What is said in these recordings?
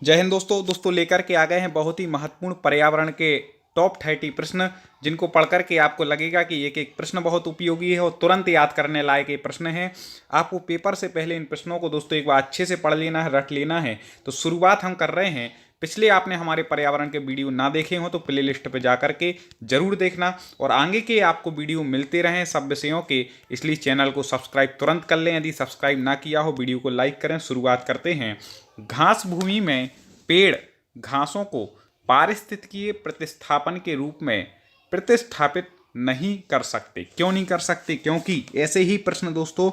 जय हिंद दोस्तों लेकर के आ गए हैं बहुत ही महत्वपूर्ण पर्यावरण के टॉप 30 प्रश्न, जिनको पढ़ करके आपको लगेगा कि एक एक प्रश्न बहुत उपयोगी है और तुरंत याद करने लायक ये प्रश्न है। आपको पेपर से पहले इन प्रश्नों को दोस्तों एक बार अच्छे से पढ़ लेना है, रट लेना है। तो शुरुआत हम कर रहे हैं। पिछले आपने हमारे पर्यावरण के वीडियो ना देखे हो तो प्ले लिस्ट पर जा करके जरूर देखना, और आगे के आपको वीडियो मिलते रहें सब विषयों के, इसलिए चैनल को सब्सक्राइब तुरंत कर लें। यदि सब्सक्राइब ना किया हो वीडियो को लाइक करें। शुरुआत करते हैं। घास भूमि में पेड़ घासों को पारिस्थितिकीय प्रतिस्थापन के रूप में प्रतिस्थापित नहीं कर सकते। क्यों नहीं कर सकते? क्योंकि ऐसे ही प्रश्न दोस्तों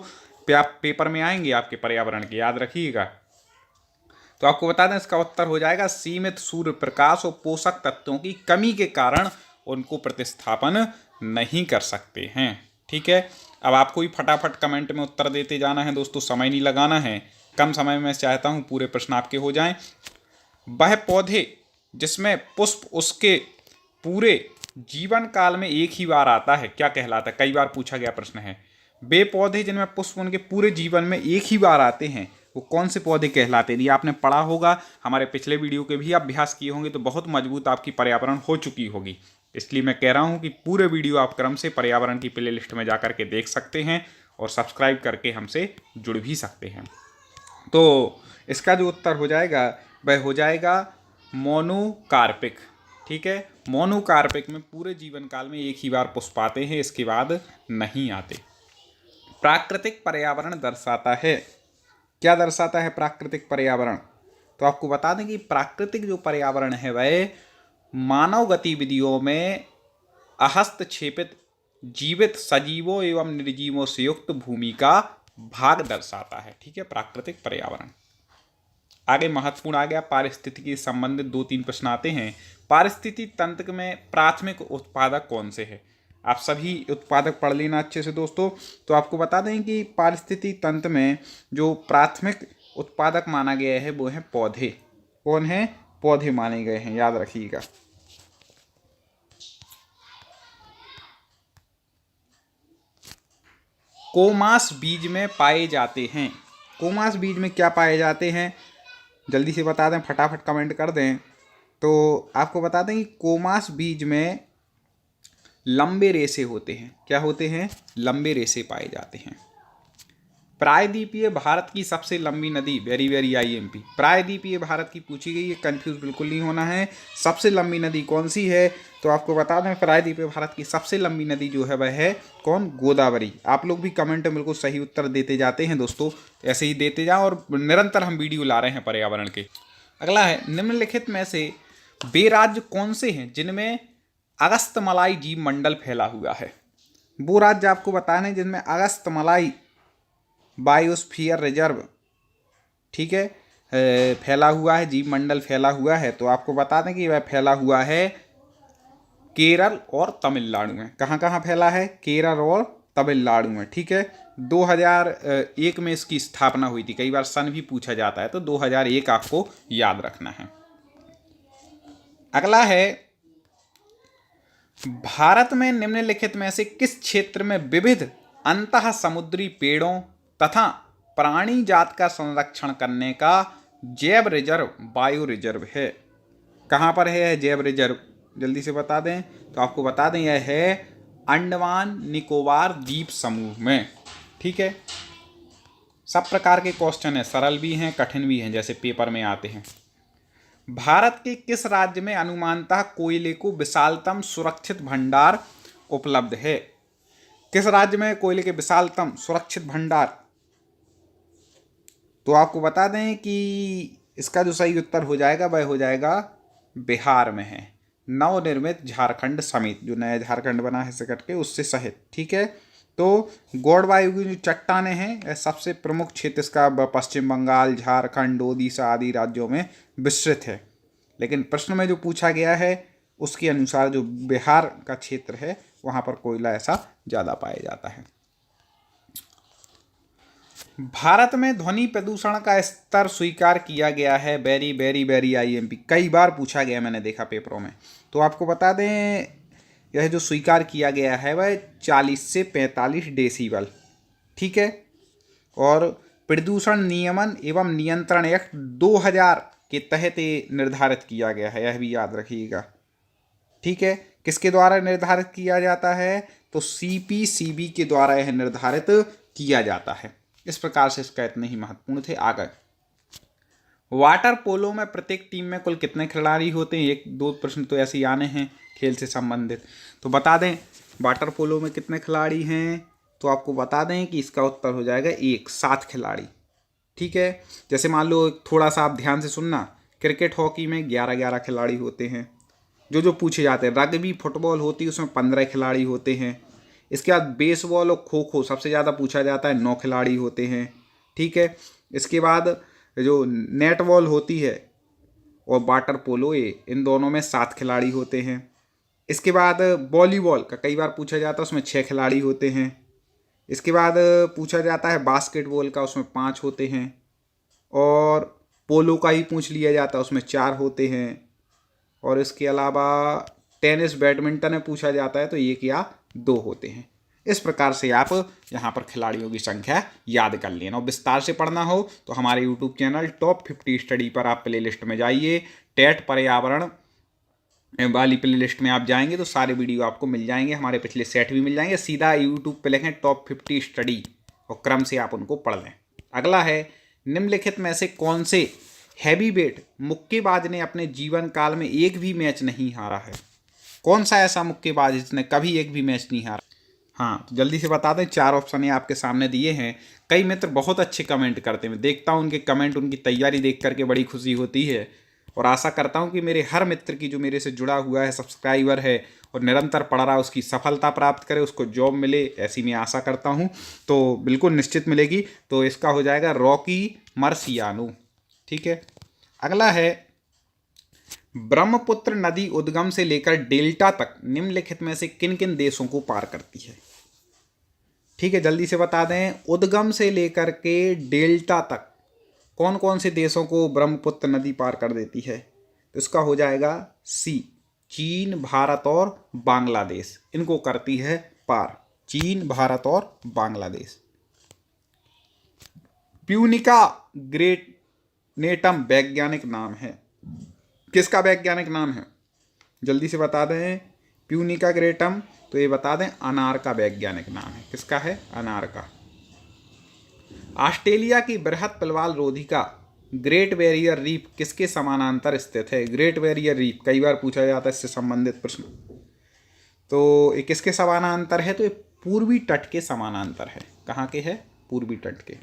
पेपर में आएंगे आपके पर्यावरण के, याद रखिएगा। तो आपको बता दें इसका उत्तर हो जाएगा सीमित सूर्य प्रकाश और पोषक तत्वों की कमी के कारण उनको प्रतिस्थापन नहीं कर सकते हैं। ठीक है, अब आपको ही फटाफट कमेंट में उत्तर देते जाना है दोस्तों, समय नहीं लगाना है। कम समय में चाहता हूं पूरे प्रश्न आपके हो जाएं। वह पौधे जिसमें पुष्प उसके पूरे जीवन काल में एक ही बार आता है क्या कहलाता है? कई बार पूछा गया प्रश्न है। वे पौधे जिनमें पुष्प उनके पूरे जीवन में एक ही बार आते हैं वो कौन से पौधे कहलाते हैं? ये आपने पढ़ा होगा, हमारे पिछले वीडियो के भी अभ्यास किए होंगे, तो बहुत मजबूत आपकी पर्यावरण हो चुकी होगी। इसलिए मैं कह रहा हूं कि पूरे वीडियो आप क्रम से पर्यावरण की प्ले लिस्ट में जाकर के देख सकते हैं और सब्सक्राइब करके हमसे जुड़ भी सकते हैं। तो इसका जो उत्तर हो जाएगा वह हो जाएगा मोनोकार्पिक। ठीक है, मोनोकार्पिक में पूरे जीवन काल में एक ही बार पुष्प आते हैं, इसके बाद नहीं आते। प्राकृतिक पर्यावरण दर्शाता है, क्या दर्शाता है प्राकृतिक पर्यावरण? तो आपको बता दें कि प्राकृतिक जो पर्यावरण है वह मानव गतिविधियों में हस्तक्षेपित जीवित सजीवों एवं निर्जीवों से युक्त भूमि का भाग दर्शाता है। ठीक है, प्राकृतिक पर्यावरण। आगे महत्वपूर्ण आ गया पारिस्थितिकी संबंधित 2-3 प्रश्न आते हैं। पारिस्थितिकी तंत्र में प्राथमिक उत्पादक कौन से है? आप सभी उत्पादक पढ़ लेना अच्छे से दोस्तों। तो आपको बता दें कि पारिस्थितिकी तंत्र में जो प्राथमिक उत्पादक माना गया है वो है पौधे। कौन है? पौधे माने गए हैं, याद रखिएगा। कोमास बीज में पाए जाते हैं। कोमास बीज में क्या पाए जाते हैं? जल्दी से बता दें, फटाफट कमेंट कर दें। तो आपको बता दें कि कोमास बीज में लंबे रेशे होते हैं। क्या होते हैं? लंबे रेशे पाए जाते हैं। प्रायद्वीपीय भारत की सबसे लंबी नदी, वेरी वेरी आईएमपी, प्रायद्वीपीय भारत की पूछी गई है, कंफ्यूज बिल्कुल नहीं होना है। सबसे लंबी नदी कौन सी है? तो आपको बता दें प्रायद्वीपीय भारत की सबसे लंबी नदी जो है वह है कौन? गोदावरी। आप लोग भी कमेंट में बिल्कुल सही उत्तर देते जाते हैं दोस्तों, ऐसे ही देते जाओ, और निरंतर हम वीडियो ला रहे हैं पर्यावरण के। अगला है निम्नलिखित में से वे राज्य कौन से हैं जिनमें अगस्तमलाई जीव मंडल फैला हुआ है? वो राज्य आपको बताने जिनमें अगस्तमलाई बायोस्फीयर रिजर्व, ठीक है, फैला हुआ है, जीव मंडल फैला हुआ है। तो आपको बता दें कि वह फैला हुआ है केरल और तमिलनाडु में। कहाँ कहाँ फैला है? केरल और तमिलनाडु में। ठीक है, 2001 में इसकी स्थापना हुई थी। कई बार सन भी पूछा जाता है, तो 2001 आपको याद रखना है। अगला है भारत में निम्नलिखित में से किस क्षेत्र में विविध अंतः समुद्री पेड़ों तथा प्राणी जात का संरक्षण करने का जैव रिजर्व बायो रिजर्व है? कहाँ पर है यह जैव रिजर्व? जल्दी से बता दें। तो आपको बता दें यह है अंडमान निकोबार द्वीप समूह में। ठीक है, सब प्रकार के क्वेश्चन है, सरल भी हैं कठिन भी हैं, जैसे पेपर में आते हैं। भारत के किस राज्य में अनुमानतः कोयले को विशालतम सुरक्षित भंडार उपलब्ध है? किस राज्य में कोयले के विशालतम सुरक्षित भंडार? तो आपको बता दें कि इसका जो सही उत्तर हो जाएगा वह हो जाएगा बिहार में है, नवनिर्मित झारखंड समेत, जो नया झारखंड बना है से कट के उससे सहित। ठीक है, तो गौड़वायु की जो चट्टानें हैं सबसे प्रमुख क्षेत्र इसका पश्चिम बंगाल, झारखंड, ओडिशा आदि राज्यों में विस्तृत है। लेकिन प्रश्न में जो पूछा गया है उसके अनुसार जो बिहार का क्षेत्र है वहाँ पर कोयला ऐसा ज़्यादा पाया जाता है। भारत में ध्वनि प्रदूषण का स्तर स्वीकार किया गया है, वेरी वेरी वेरी आईएमपी, कई बार पूछा गया मैंने देखा पेपरों में। तो आपको बता दें यह जो स्वीकार किया गया है वह 40 से 45 डेसिबल। ठीक है, और प्रदूषण नियमन एवं नियंत्रण एक्ट 2000 के तहत ये निर्धारित किया गया है, यह भी याद रखिएगा। ठीक है, किसके द्वारा निर्धारित किया जाता है? तो CPCB के द्वारा यह निर्धारित किया जाता है। इस प्रकार से इसका इतने ही महत्वपूर्ण थे। आगे, वाटर पोलो में प्रत्येक टीम में कुल कितने खिलाड़ी होते हैं? एक दो प्रश्न तो ऐसे ही आने हैं खेल से संबंधित, तो बता दें वाटर पोलो में कितने खिलाड़ी हैं, तो आपको बता दें कि इसका उत्तर हो जाएगा 7 खिलाड़ी। ठीक है, जैसे मान लो थोड़ा सा आप ध्यान से सुनना, क्रिकेट हॉकी में 11 खिलाड़ी होते हैं, जो पूछे जाते हैं। रग्बी फुटबॉल होती है उसमें 15 खिलाड़ी होते हैं। इसके बाद बेसबॉल और खो खो सबसे ज़्यादा पूछा जाता है, 9 खिलाड़ी होते हैं। ठीक है, इसके बाद जो नेट बॉल होती है और वाटर पोलो, ये इन दोनों में 7 खिलाड़ी होते हैं। इसके बाद वॉलीबॉल का कई बार पूछा जाता है, उसमें 6 खिलाड़ी होते हैं। इसके बाद पूछा जाता है बास्केटबॉल का, उसमें 5 होते हैं। और पोलो का ही पूछ लिया जाता है, उसमें 4 होते हैं। और इसके अलावा टेनिस बैडमिंटन में पूछा जाता है तो 1 या 2 होते हैं। इस प्रकार से आप यहाँ पर खिलाड़ियों की संख्या याद कर लेना। और विस्तार से पढ़ना हो तो हमारे यूट्यूब चैनल टॉप 50 स्टडी पर आप प्लेलिस्ट में जाइए, टेट पर्यावरण वाली प्लेलिस्ट में आप जाएंगे तो सारे वीडियो आपको मिल जाएंगे, हमारे पिछले सेट भी मिल जाएंगे। सीधा यूट्यूब पे लिखें टॉप 50 स्टडी और क्रम से आप उनको पढ़ लें। अगला है, निम्नलिखित में से कौन से हैवीवेट मुक्केबाज ने अपने जीवन काल में एक भी मैच नहीं हारा है? कौन सा ऐसा मुक्केबाज जिसने कभी एक भी मैच नहीं हारा? हाँ, तो जल्दी से बता दें, 4 ऑप्शन ये आपके सामने दिए हैं। कई मित्र बहुत अच्छे कमेंट करते हैं, देखता हूँ उनके कमेंट, उनकी तैयारी देख करके बड़ी खुशी होती है। और आशा करता हूँ कि मेरे हर मित्र की जो मेरे से जुड़ा हुआ है, सब्सक्राइबर है और निरंतर पढ़ रहा है, उसकी सफलता प्राप्त करे, उसको जॉब मिले, ऐसी मैं आशा करता हूँ। तो बिल्कुल निश्चित मिलेगी। तो इसका हो जाएगा रॉकी मार्सियानो। ठीक है, अगला है, ब्रह्मपुत्र नदी उद्गम से लेकर डेल्टा तक निम्नलिखित में से किन किन देशों को पार करती है? ठीक है, जल्दी से बता दें, उद्गम से लेकर के डेल्टा तक कौन कौन से देशों को ब्रह्मपुत्र नदी पार कर देती है? तो इसका हो जाएगा सी, चीन, भारत और बांग्लादेश, इनको करती है पार। चीन, भारत और बांग्लादेश। प्यूनिका ग्रेनेटम वैज्ञानिक नाम है, किसका वैज्ञानिक नाम है? जल्दी से बता दें, प्यूनिका ग्रेटम, तो ये बता दें अनार का वैज्ञानिक नाम है। किसका है? अनार का। ऑस्ट्रेलिया की बृहत पलवाल रोधिका ग्रेट बैरियर रीफ किसके समानांतर स्थित है? ग्रेट बैरियर रीफ कई बार पूछा जाता है इससे संबंधित प्रश्न। तो ये किसके समानांतर है? तो ये पूर्वी तट के समानांतर है। कहाँ के है? पूर्वी तट के।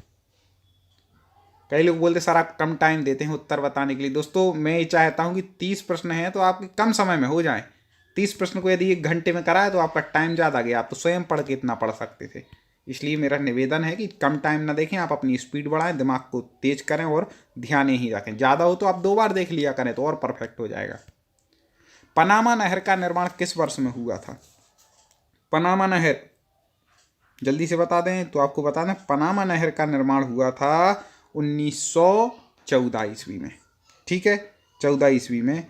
कई लोग बोलते सर आप कम टाइम देते हैं उत्तर बताने के लिए। दोस्तों मैं ये चाहता हूँ कि 30 प्रश्न हैं तो आपके कम समय में हो जाए। 30 प्रश्न को यदि 1 घंटे में कराए तो आपका टाइम ज़्यादा गया, आप तो स्वयं पढ़ के इतना पढ़ सकते थे। इसलिए मेरा निवेदन है कि कम टाइम ना देखें, आप अपनी स्पीड बढ़ाएं, दिमाग को तेज करें और ध्यान यही रखें। ज़्यादा हो तो आप 2 बार देख लिया करें तो और परफेक्ट हो जाएगा। पनामा नहर का निर्माण किस वर्ष में हुआ था? पनामा नहर जल्दी से बता दें, तो आपको बता दें पनामा नहर का निर्माण हुआ था 1914 ईस्वी में। ठीक है, 14 ईस्वी में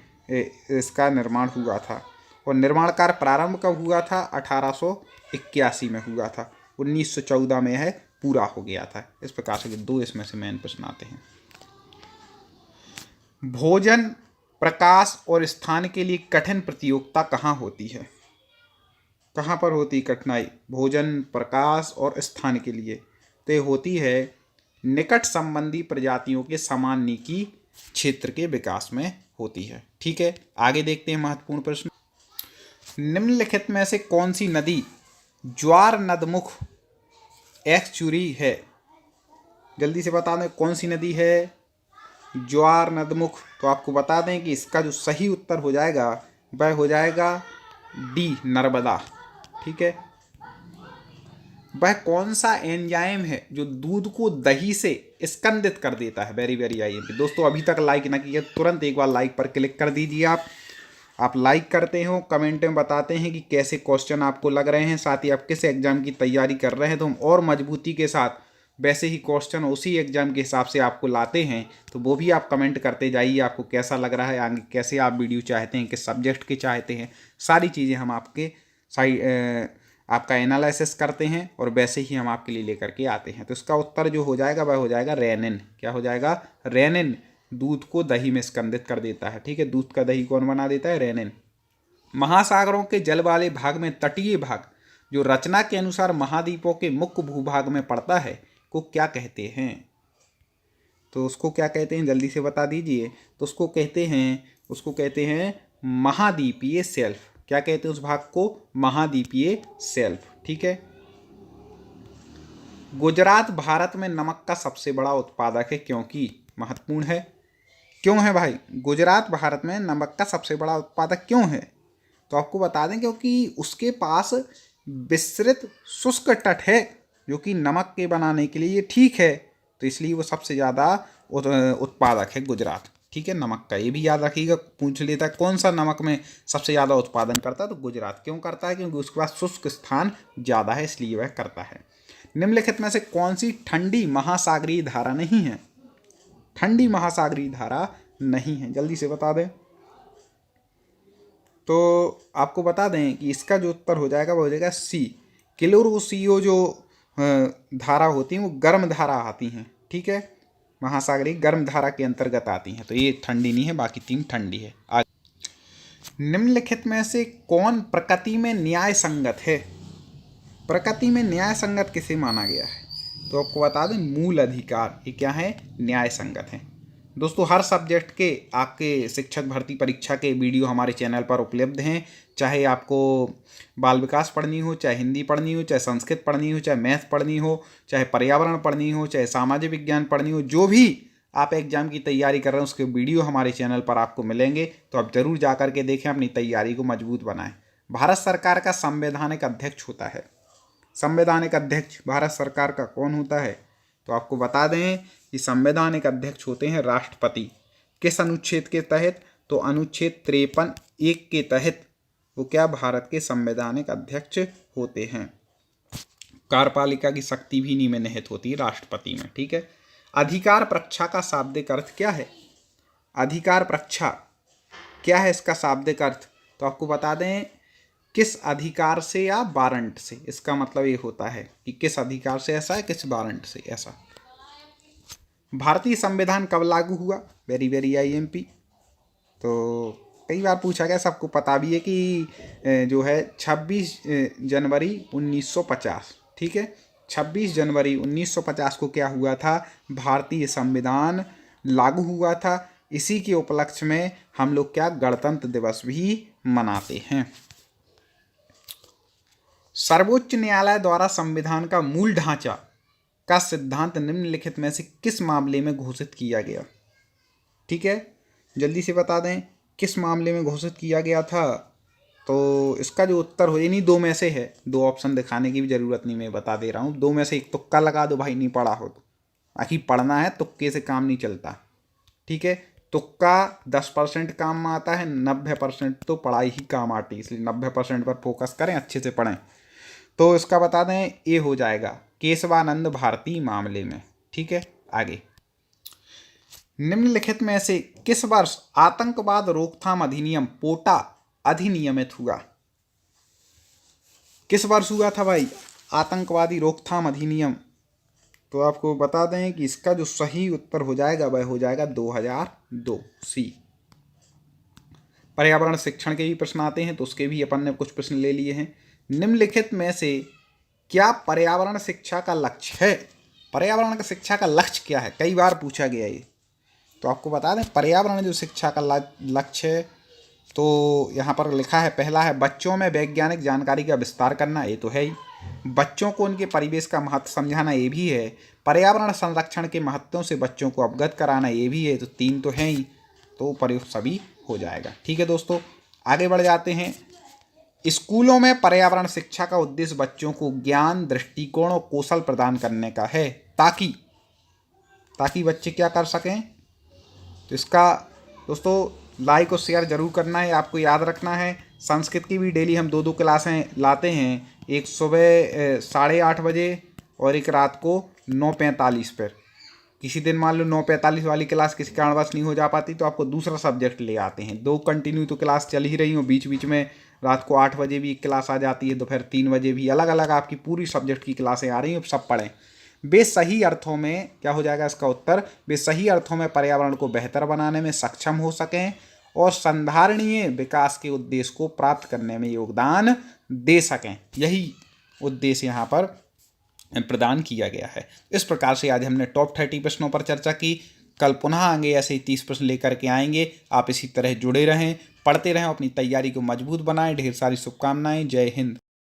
इसका निर्माण हुआ था। और निर्माण कार्य प्रारंभ कब हुआ था? 1881 में हुआ था। 1914 में यह पूरा हो गया था। इस प्रकार से 2 इसमें से मेन प्रश्न आते हैं। भोजन, प्रकाश और स्थान के लिए कठिन प्रतियोगिता कहाँ होती है? कहाँ पर होती कठिनाई? भोजन, प्रकाश और स्थान के लिए तो ये होती है निकट संबंधी प्रजातियों के समानिकी क्षेत्र के विकास में होती है। ठीक है, आगे देखते हैं महत्वपूर्ण प्रश्न। निम्नलिखित में से कौन सी नदी ज्वार नदमुख एक्चुरी है? जल्दी से बता दें कौन सी नदी है ज्वार नदमुख। तो आपको बता दें कि इसका जो सही उत्तर हो जाएगा वह हो जाएगा डी, नर्मदा। ठीक है, वह कौन सा एंजाइम है जो दूध को दही से स्कंदित कर देता है? Very very IMP. दोस्तों अभी तक लाइक ना किया तुरंत एक बार लाइक पर क्लिक कर दीजिए। आप लाइक करते हो, कमेंट में बताते हैं कि कैसे क्वेश्चन आपको लग रहे हैं, साथ ही आप किस एग्जाम की तैयारी कर रहे हैं, तो हम और मजबूती के साथ वैसे ही क्वेश्चन उसी एग्जाम के हिसाब से आपको लाते हैं। तो वो भी आप कमेंट करते जाइए, आपको कैसा लग रहा है, आगे कैसे आप वीडियो चाहते हैं, किस सब्जेक्ट के चाहते हैं, सारी चीज़ें हम आपका एनालिसिस करते हैं और वैसे ही हम आपके लिए लेकर के आते हैं। तो इसका उत्तर जो हो जाएगा वह हो जाएगा रेनिन। क्या हो जाएगा? रेनिन दूध को दही में स्कंदित कर देता है। ठीक है, दूध का दही कौन बना देता है? रेनिन। महासागरों के जल वाले भाग में तटीय भाग जो रचना के अनुसार महाद्वीपों के मुख्य भूभाग में पड़ता है को क्या कहते हैं? तो उसको क्या कहते हैं, जल्दी से बता दीजिए। तो उसको कहते हैं महाद्वीपीय शेल्फ। क्या कहते हैं उस भाग को? महाद्वीपीय शेल्फ। ठीक है। गुजरात भारत में नमक का सबसे बड़ा उत्पादक है क्योंकि, महत्वपूर्ण है, क्यों है भाई? गुजरात भारत में नमक का सबसे बड़ा उत्पादक क्यों है? तो आपको बता दें क्योंकि उसके पास विस्तृत शुष्क तट है जो कि नमक के बनाने के लिए ठीक है, तो इसलिए वो सबसे ज़्यादा उत्पादक है गुजरात। ठीक है, नमक का ये भी याद रखिएगा, पूछ लेता है कौन सा नमक में सबसे ज़्यादा उत्पादन करता है, तो गुजरात। क्यों करता है? क्योंकि उसके पास शुष्क स्थान ज़्यादा है, इसलिए वह करता है। निम्नलिखित में से कौन सी ठंडी महासागरीय धारा नहीं है? ठंडी महासागरीय धारा नहीं है, जल्दी से बता दें। तो आपको बता दें कि इसका जो उत्तर हो जाएगा वो हो जाएगा सी। किलोरोसियो जो धारा होती हैं वो गर्म धारा आती हैं। ठीक है, महासागरीय गर्म धारा के अंतर्गत आती हैं, तो ये ठंडी नहीं है, बाकी 3 ठंडी है। निम्नलिखित में से कौन प्रकृति में न्याय संगत है? प्रकृति में न्याय संगत किसे माना गया है? तो आपको बता दें मूल अधिकार, ये क्या है? न्याय संगत है। दोस्तों, हर सब्जेक्ट के आपके शिक्षक भर्ती परीक्षा के वीडियो हमारे चैनल पर उपलब्ध हैं। चाहे आपको बाल विकास पढ़नी हो, चाहे हिंदी पढ़नी हो, चाहे संस्कृत पढ़नी हो, चाहे मैथ पढ़नी हो, चाहे पर्यावरण पढ़नी हो, चाहे सामाजिक विज्ञान पढ़नी हो, जो भी आप एग्जाम की तैयारी कर रहे हैं उसके वीडियो हमारे चैनल पर आपको मिलेंगे। तो आप जरूर जा कर के देखें, अपनी तैयारी को मजबूत बनाएं। भारत सरकार का संवैधानिक अध्यक्ष होता है। संवैधानिक अध्यक्ष भारत सरकार का कौन होता है? तो आपको बता दें कि संवैधानिक अध्यक्ष होते हैं राष्ट्रपति। किस अनुच्छेद के तहत? तो अनुच्छेद 53(1) के तहत वो क्या भारत के संवैधानिक अध्यक्ष होते हैं। कार्यपालिका की शक्ति भी इन्हीं में निहित होती है, राष्ट्रपति में। ठीक है। अधिकार परीक्षा का शाब्दिक अर्थ क्या है? अधिकार परीक्षा क्या है, इसका शाब्दिक अर्थ? तो आपको बता दें किस अधिकार से या वारंट से। इसका मतलब ये होता है कि किस अधिकार से ऐसा है, किस वारंट से ऐसा। भारतीय संविधान कब लागू हुआ? Very very IMP। तो कई बार पूछा गया, सबको पता भी है कि जो है 26 जनवरी 1950। ठीक है, 26 जनवरी 1950 को क्या हुआ था? भारतीय संविधान लागू हुआ था। इसी के उपलक्ष्य में हम लोग क्या गणतंत्र दिवस भी मनाते हैं। सर्वोच्च न्यायालय द्वारा संविधान का मूल ढांचा का सिद्धांत निम्नलिखित में से किस मामले में घोषित किया गया? ठीक है, जल्दी से बता दें किस मामले में घोषित किया गया था। तो इसका जो उत्तर हो, नहीं 2 में से है, 2 ऑप्शन दिखाने की भी जरूरत नहीं, मैं बता दे रहा हूँ। 2 में से एक तुक्का लगा दो भाई, नहीं पढ़ा हो तो। आखिर पढ़ना है, तुक्के से काम नहीं चलता। ठीक है, तुक्का 10% काम में आता है, 90% तो पढ़ाई ही काम आती है, इसलिए 90% पर फोकस करें, अच्छे से पढ़ें। तो इसका बता दें ये हो जाएगा केशवानंद भारती मामले में। ठीक है, आगे। निम्नलिखित में से किस वर्ष आतंकवाद रोकथाम अधिनियम पोटा अधिनियमित हुआ? किस वर्ष हुआ था भाई आतंकवादी रोकथाम अधिनियम? तो आपको बता दें कि इसका जो सही उत्तर हो जाएगा वह हो जाएगा 2002 सी। पर्यावरण शिक्षण के भी प्रश्न आते हैं, तो उसके भी अपन ने कुछ प्रश्न ले लिए हैं। निम्नलिखित में से क्या पर्यावरण शिक्षा का लक्ष्य है? पर्यावरण का शिक्षा का लक्ष्य क्या है? कई बार पूछा गया ये। तो आपको बता दें पर्यावरण जो शिक्षा का लक्ष्य है, तो यहाँ पर लिखा है, पहला है बच्चों में वैज्ञानिक जानकारी का विस्तार करना, ये तो है ही। बच्चों को उनके परिवेश का महत्व समझाना, ये भी है। पर्यावरण संरक्षण के महत्वों से बच्चों को अवगत कराना, ये भी है। तो 3 तो हैं ही, तो प्रयोग सभी हो जाएगा। ठीक है दोस्तों, आगे बढ़ जाते हैं। स्कूलों में पर्यावरण शिक्षा का उद्देश्य बच्चों को ज्ञान, दृष्टिकोण और कौशल प्रदान करने का है, ताकि बच्चे क्या कर सकें। तो इसका दोस्तों लाइक और शेयर जरूर करना है, आपको याद रखना है। संस्कृत की भी डेली हम 2 क्लासें लाते हैं, एक सुबह 8:30 बजे और एक रात को 9:45 पर। किसी दिन मान लो 9:45 वाली क्लास किसी कारणवश नहीं हो जा पाती तो आपको दूसरा सब्जेक्ट ले आते हैं। 2 कंटिन्यू तो क्लास चल ही रही हो, बीच बीच में रात को 8 बजे भी एक क्लास आ जाती है, दोपहर 3 बजे भी, अलग अलग आपकी पूरी सब्जेक्ट की क्लासें आ रही हैं, सब पढ़ें। वे सही अर्थों में, क्या हो जाएगा इसका उत्तर, वे सही अर्थों में पर्यावरण को बेहतर बनाने में सक्षम हो सकें और संधारणीय विकास के उद्देश्य को प्राप्त करने में योगदान दे सकें। यही उद्देश्य यहाँ पर प्रदान किया गया है। इस प्रकार से आज हमने टॉप 30 प्रश्नों पर चर्चा की। कल पुनः आगे ऐसे ही 30 प्रश्न लेकर के आएंगे। आप इसी तरह जुड़े रहें, पढ़ते रहें, अपनी तैयारी को मजबूत बनाएं। ढेर सारी शुभकामनाएं। जय हिंद।